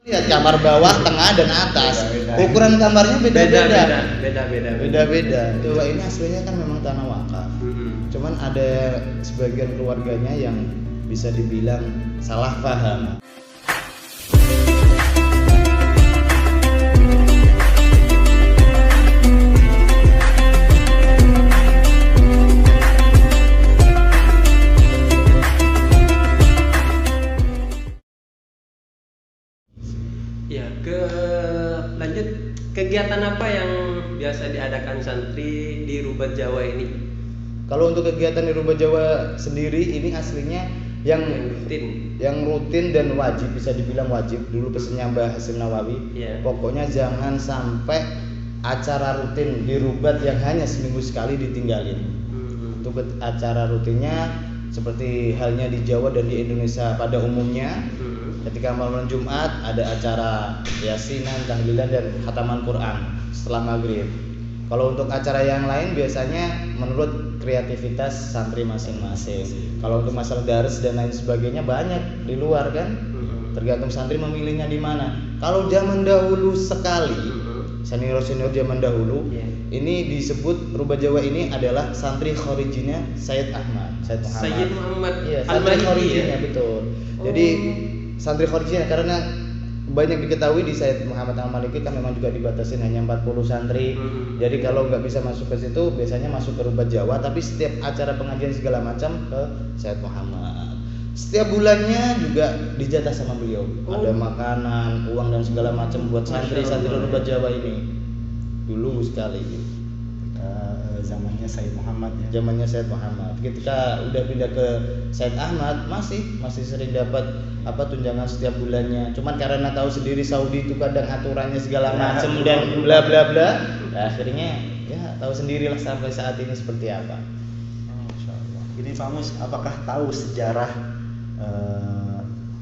Lihat kamar bawah, tengah dan atas. Beda-beda. Ukuran kamarnya beda-beda. Beda. Coba ini aslinya kan memang tanah wakaf. Cuman ada sebagian keluarganya yang bisa dibilang salah paham. Ya, lanjut kegiatan apa yang biasa diadakan santri di Rubat Jawa ini? Kalau untuk kegiatan di Rubat Jawa sendiri ini aslinya yang rutin dan wajib, bisa dibilang wajib. Dulu pesannya Mbah Hasyim Nawawi. Yeah. Pokoknya jangan sampai acara rutin di Rubat yang hanya seminggu sekali ditinggalin. Untuk acara rutinnya seperti halnya di Jawa dan di Indonesia pada umumnya. Ketika malam Jumat ada acara yasinan, tahlilan dan khataman Quran setelah maghrib. Kalau untuk acara yang lain biasanya menurut kreativitas santri masing-masing. Kalau untuk masalah daris dan lain sebagainya banyak di luar kan, tergantung santri memilihnya di mana. Kalau zaman dahulu sekali, senior zaman dahulu, ini disebut Rubat Jawa ini adalah santri khorijinya Sayyid Muhammad. Iya, santri khorijinya betul. Jadi santri khorijinya karena banyak diketahui di Sayyid Muhammad Al-Maliki kan memang juga dibatasin hanya 40 santri. Jadi kalau nggak bisa masuk ke situ biasanya masuk ke Rubat Jawa, tapi setiap acara pengajian segala macam ke Sayyid Muhammad. Setiap bulannya juga dijatah sama beliau. Ada makanan, uang dan segala macam buat santri-santri Rubat Jawa ini. Dulu sekali zamannya Sayyid Muhammad ya. Zamannya Sayyid Muhammad. Ketika udah pindah ke Sayyid Ahmad masih sering dapat tunjangan setiap bulannya. Cuman karena tahu sendiri Saudi itu kadang aturannya segala macam dan bla bla bla. Nah, akhirnya ya tahu sendirilah sampai saat ini seperti apa. Masyaallah. Ini Pak Mus, apakah tahu sejarah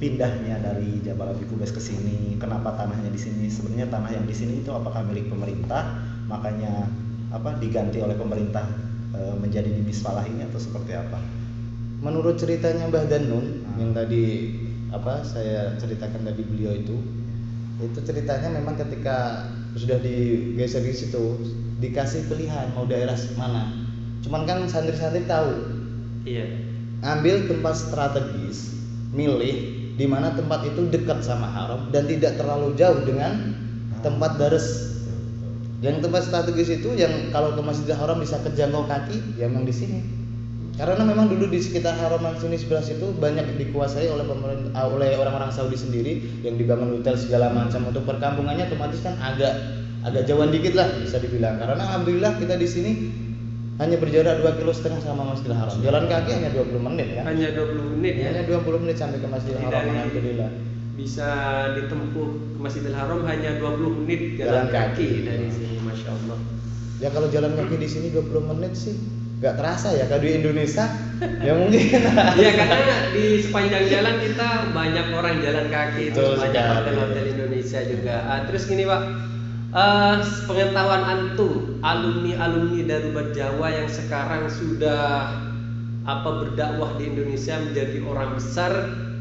pindahnya dari Jabal Abi Qubais ke sini? Kenapa tanahnya di sini? Sebenarnya tanah yang di sini itu apakah milik pemerintah? Makanya diganti oleh pemerintah menjadi di Misfalah ini atau seperti apa? Menurut ceritanya Mbah Danun yang tadi saya ceritakan tadi beliau itu ceritanya memang ketika sudah digeser di situ dikasih pilihan mau daerah mana. Cuman kan santri-santri tahu. Iya. Ambil tempat strategis, milih di mana tempat itu dekat sama haram dan tidak terlalu jauh dengan tempat dares. Yang tempat strategis itu yang kalau ke Masjidil Haram bisa kejangkau kaki, ya memang di sini. Karena memang dulu di sekitar Haraman sini sebelah situ banyak dikuasai oleh pemerintah, oleh orang-orang Saudi sendiri yang dibangun hotel segala macam. Untuk perkampungannya otomatis kan agak jauhan dikit lah bisa dibilang. Karena alhamdulillah kita di sini hanya berjarak 2,5 km sama Masjidil Haram. Jalan kaki hanya 20 menit kan? Hanya 20 menit ya. Hanya 20 menit sampai ke Masjidil Haram, alhamdulillah. Bisa ditempuh ke Masjidil Haram hanya 20 menit jalan kaki dari sini, Masya Allah. Ya kalau jalan kaki di sini 20 menit sih nggak terasa ya, kalau di Indonesia ya mungkin. Ya karena di sepanjang jalan kita banyak orang jalan kaki, terus banyak hotel-hotel Indonesia juga. Terus gini Pak, pengetahuan antum alumni dari Rubat Jawa yang sekarang sudah berdakwah di Indonesia menjadi orang besar,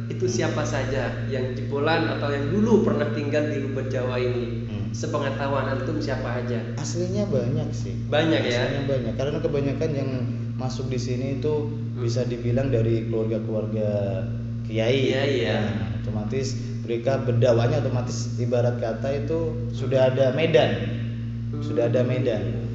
itu siapa saja yang jebolan atau yang dulu pernah tinggal di Rubat Jawa ini? Sepengetahuan antum siapa aja? Aslinya banyak sih. Banyak ya? Aslinya banyak, karena kebanyakan yang masuk di sini itu bisa dibilang dari keluarga-keluarga kiai. Iya. Nah, otomatis mereka berdakwahnya otomatis ibarat kata itu sudah ada medan. Sudah ada medan.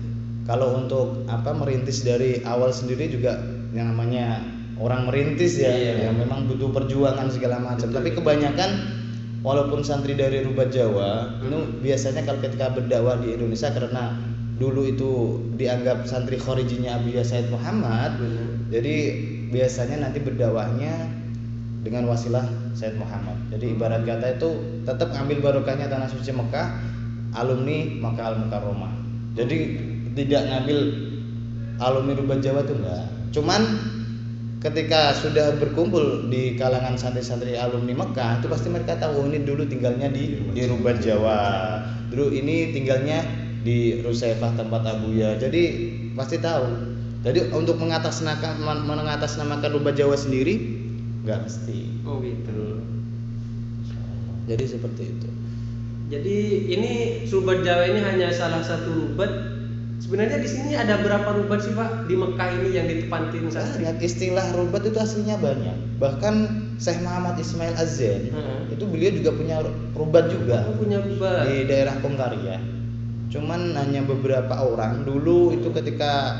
Kalau untuk merintis dari awal sendiri juga yang namanya orang merintis ya, yang memang butuh perjuangan segala macam. Tapi kebanyakan walaupun santri dari Rubat Jawa itu biasanya kalau ketika berdakwah di Indonesia karena dulu itu dianggap santri khorijinya Abu Sayyid Muhammad, jadi biasanya nanti berdakwahnya dengan wasilah Sayyid Muhammad. Jadi ibarat kata itu tetap ambil barokahnya tanah suci Mekah, alumni Makkah Al-Mukarramah. Jadi tidak ngambil alumni Rubat Jawa itu enggak. Cuman ketika sudah berkumpul di kalangan santri-santri alumni Mekah itu pasti mereka tahu ini dulu tinggalnya di Rubat Jawa, dulu ini tinggalnya di Rusaifah tempat Abuya, jadi pasti tahu. Jadi untuk mengatasnamakan Rubat Jawa sendiri nggak mesti. Oh gitu. Jadi seperti itu. Jadi ini rubat Jawa ini hanya salah satu rubat. Sebenarnya di sini ada berapa rubat sih Pak di Mekah ini yang ditempatin santri? Banyak, istilah rubat itu aslinya banyak. Bahkan Syekh Muhammad Ismail Az-Zain itu beliau juga punya rubat juga. Oh, punya rubat di daerah Komkarya. Cuman hanya beberapa orang dulu itu ketika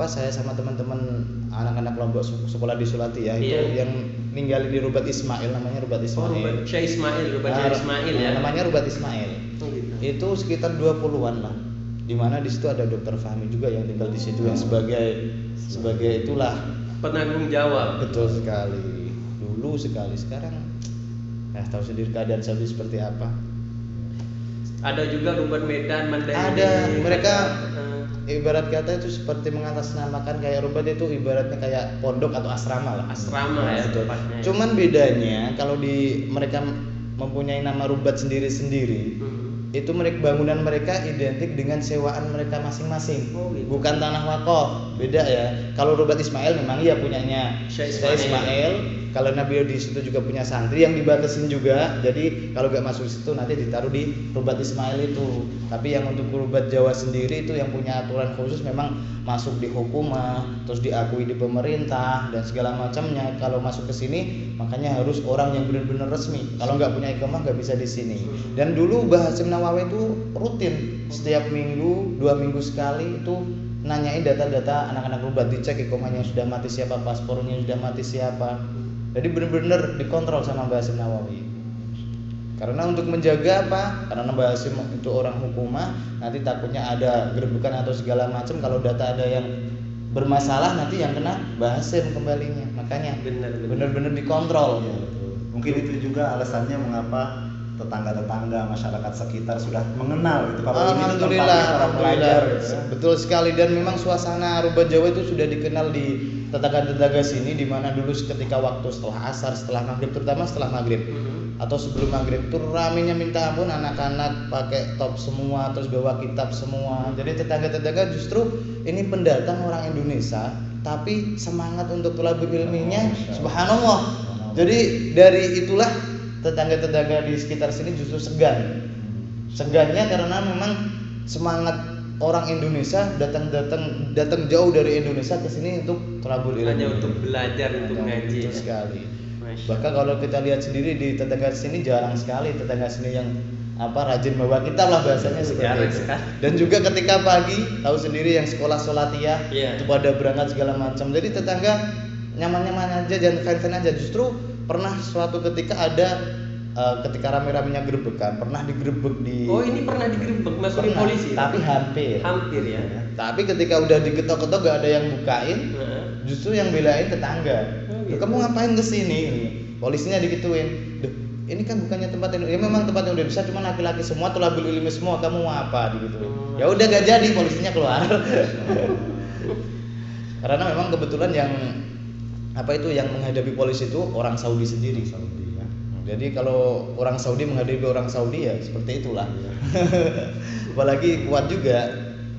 saya sama teman-teman anak-anak kelompok sekolah di Sulati ya, itu yang ninggalin di rubat Ismail, namanya rubat Ismail. Rubat Syekh Ismail, rubat Syekh Ismail ya. Namanya rubat Ismail. Gitu. Itu sekitar 20-an lah. Di mana di situ ada Dokter Fahmi juga yang tinggal di situ yang sebagai itulah penanggung jawab. Betul sekali. Dulu sekali, sekarang tahu sendiri keadaan Saudi seperti apa. Ada juga rubat Medan, Mandailing. Ada, mereka ibarat kata itu seperti mengatasnamakan kayak rubat itu ibaratnya kayak pondok atau asrama lah. Asrama ya tempatnya. Cuman bedanya kalau mereka mempunyai nama rubat sendiri-sendiri, itu bangunan mereka identik dengan sewaan mereka masing-masing. Oh, gitu. Bukan tanah wakaf, beda ya. Kalau rubat Ismail memang iya punyanya Syekh Ismail. Karena beliau di situ juga punya santri yang dibatasin juga. Jadi kalau nggak masuk situ nanti ditaruh di rubat Ismail itu. Tapi yang untuk rubat Jawa sendiri itu yang punya aturan khusus memang masuk di hukumah, terus diakui di pemerintah dan segala macamnya. Kalau masuk ke sini makanya harus orang yang benar-benar resmi. Kalau nggak punya iqamah nggak bisa di sini. Dan dulu Mbah Hasyim Nawawi itu rutin setiap minggu, 2 minggu sekali itu nanyain data-data anak-anak rubat, dicek iqamahnya sudah mati siapa, paspornya sudah mati siapa. Jadi benar-benar dikontrol sama Mbah Hasyim Nawawi. Karena untuk menjaga apa? Karena Mbah Hasyim itu orang hukumah, nanti takutnya ada gerebekan atau segala macam. Kalau data ada yang bermasalah nanti yang kena Mbah Hasyim kembalinya. Makanya benar-benar dikontrol. Ya, mungkin itu juga alasannya mengapa tetangga-tetangga masyarakat sekitar sudah mengenal gitu kalau ini tempatnya para pelajar gitu. Betul sekali, dan memang suasana rubat Jawa itu sudah dikenal di tetangga-tetangga sini, di mana dulu ketika waktu setelah asar, setelah maghrib, terutama setelah maghrib atau sebelum maghrib itu ramenya minta ampun, anak-anak pakai top semua, terus bawa kitab semua. Jadi tetangga-tetangga justru ini pendatang orang Indonesia tapi semangat untuk thalabul ilminya, subhanallah. Jadi dari itulah tetangga-tetangga di sekitar sini justru segannya karena memang semangat orang Indonesia datang jauh dari Indonesia ke sini untuk thalabul ilmi, hanya untuk belajar, untuk ngaji. Betul sekali. Bahkan kalau kita lihat sendiri di tetangga sini jarang sekali tetangga sini yang rajin bawa kitab lah bahasanya seperti itu. Dan juga ketika pagi tahu sendiri yang sekolah sholatiyah itu pada berangkat segala macam. Jadi tetangga nyaman-nyaman aja dan fan-fan aja. Justru pernah suatu ketika ada ketika rame-ramenya gerebekan, pernah digerebek di. Oh, ini pernah digerebek masukin polisi. Tapi hampir ya. Tapi ketika udah diketok-ketok gak ada yang bukain, justru yang belain tetangga. Gitu. Kamu ngapain kesini? Polisinya digituin. Duh, ini kan bukannya tempat yang, ya memang tempat yang udah bisa, cuma laki-laki semua, thalabul ilmi semua, kamu mau apa? Digituin. Ya udah gak jadi, polisinya keluar. Karena memang kebetulan yang yang menghadapi polisi itu orang Saudi sendiri. Jadi kalau orang Saudi menghadapi orang Saudi ya seperti itulah. Apalagi kuat juga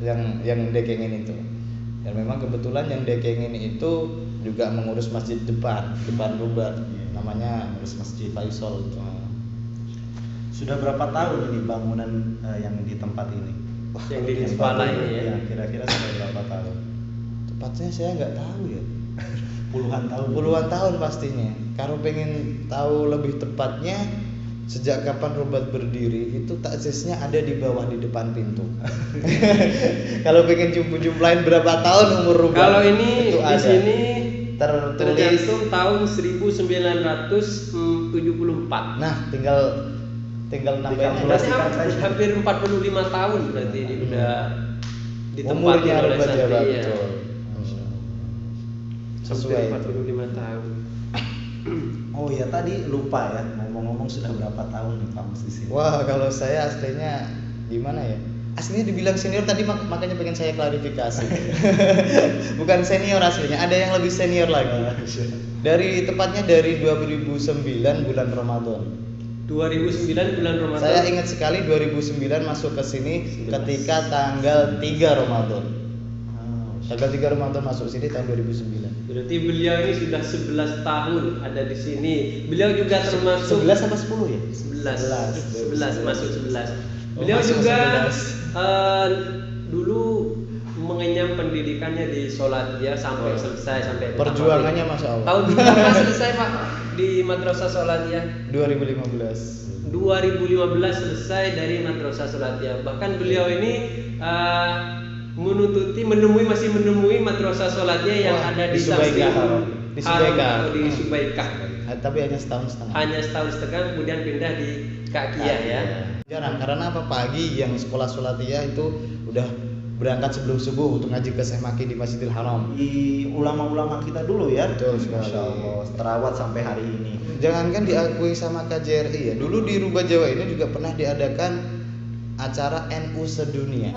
yang dekengin itu. Dan memang kebetulan yang dekengin itu juga mengurus masjid depan rubat. Namanya mengurus Masjid Faisal itu. Sudah berapa tahun ini bangunan yang di tempat ini? Yang di Kepala ini ya. Kira-kira sudah berapa tahun? Tepatnya saya nggak tahu ya. Puluhan tahun pastinya. Kalau pengen tahu lebih tepatnya sejak kapan rubat berdiri, itu takzisnya ada di bawah di depan pintu. Kalau pengen jumlahin berapa tahun umur rubat, kalau ini itu di sini tercantum tahun 1974. Nah, tinggal nambahin hampir 45 tahun berarti ini udah ditempati umurnya oleh rubat Jawa. ya. Sesuai 45 tahun. Oh ya, tadi lupa ya, ngomong-ngomong sudah berapa tahun nih kamu di sini? Wah, kalau saya aslinya gimana ya? Aslinya dibilang senior tadi, makanya pengen saya klarifikasi. Bukan senior aslinya, ada yang lebih senior lagi. Tepatnya dari 2009 bulan Ramadan. 2009 bulan Ramadan. Saya ingat sekali 2009 masuk ke sini ketika tanggal 3 Ramadan. Tanggal 3 Ramadan masuk sini tahun 2009. Berarti beliau ini sudah 11 tahun ada di sini. Beliau juga termasuk 11 apa 10 ya? 11 masuk 11. Beliau masuk juga 11. dulu mengenyam pendidikannya di Sholatiyah sampai selesai sampai Perjuangannya Masya Allah. tahun berapa selesai Pak di Madrasah Sholatiyah? 2015. 2015 selesai dari Madrasah Sholatiyah. Bahkan beliau ini masih menemui Madrasah Sholatiyah yang ada di Subaikah. Taslim Di Haram Subaikah. atau di Subaikah. Tapi hanya setahun setengah. Hanya setahun setengah kemudian pindah di Kakiyah ya. Jarang karena apa, pagi yang sekolah Sholatiyah itu udah berangkat sebelum subuh untuk ngaji ke Syekh Maki di Masjidil Haram. Di ulama-ulama kita dulu ya. Betul sekali. Masya Allah, terawat sampai hari ini. Jangankan diakui sama KJRI ya, dulu di Rubah Jawa ini juga pernah diadakan acara NU sedunia.